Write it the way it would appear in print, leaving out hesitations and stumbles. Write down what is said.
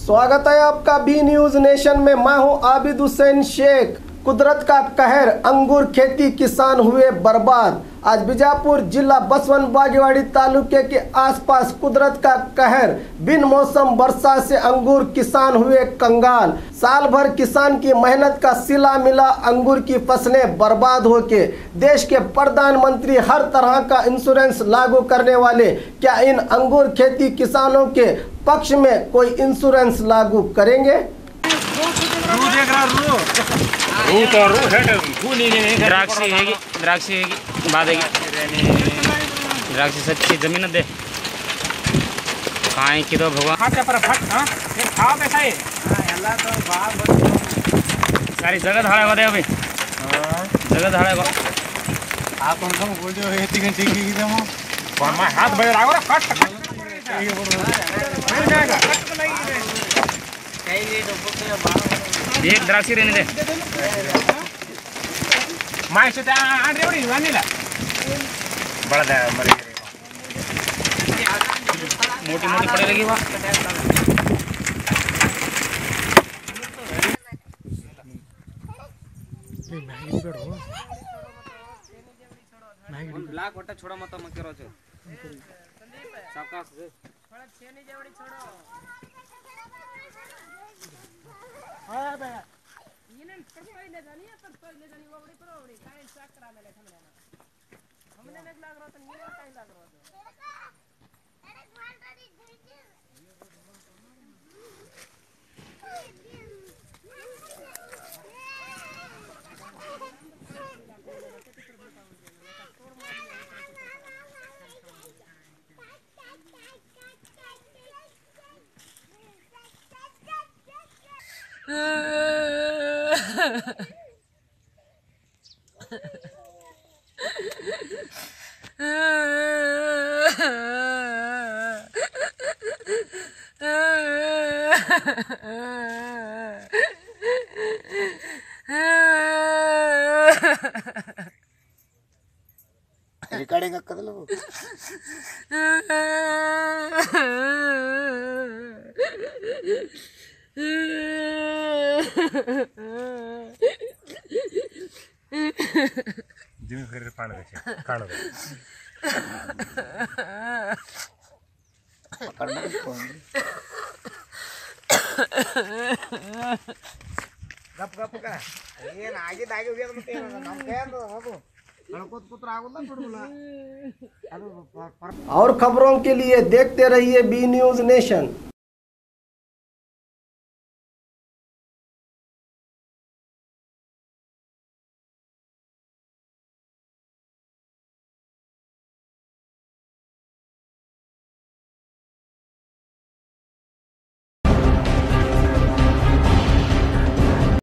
स्वागत है आपका बी न्यूज नेशन में। मैं हूं आबिद हुसैन शेख। कुदरत का कहर, अंगूर खेती किसान हुए बर्बाद। आज बीजापुर जिला बसवन बागेवाड़ी तालुके के आसपास कुदरत का कहर, बिन मौसम वर्षा से अंगूर किसान हुए कंगाल। साल भर किसान की मेहनत का सिला मिला अंगूर की फसलें बर्बाद होके। देश के प्रधानमंत्री हर तरह का इंश्योरेंस लागू करने वाले, क्या इन अंगूर खेती किसानों के पक्ष में कोई इंश्योरेंस लागू करेंगे? द्राक्षी बादेगी द्राक्षी सच्ची जमीन दे काई की दो भगवान सारी जगह धाड़ा दे अभी जगह धाड़ा को आप उनको बोल दियो ये तीन ठीक की देमो कौन मैं हाथ बजे लागो रे कट मिल जाएगा एक द्राक्षी रहने दे माय से आण रेवड़ी वानीला बड़ा दे मरी मोटी मोटी पड़े लगी वहाँ ब्लैक वट्टा छोड़ा मत मत करो जो साका से थोड़ा छेनी जेवड़ी छोड़ो हां बे इने पहिले जानी पर पहिले जानी ओवड़ी पर ओवड़ी काई चेक करा ले हमने लग रहा तो नहीं काई लग रहा अरे क्वांटिटी रिकॉर्डिंग कर लो जिमी फिर पानी दे काढ़ो पकड़ना इसको गप गप का ये ना आगे दागे हो गया तो तेरा नाम क्या है तो बाबू और खबरों के लिए देखते रहिए बी न्यूज नेशन।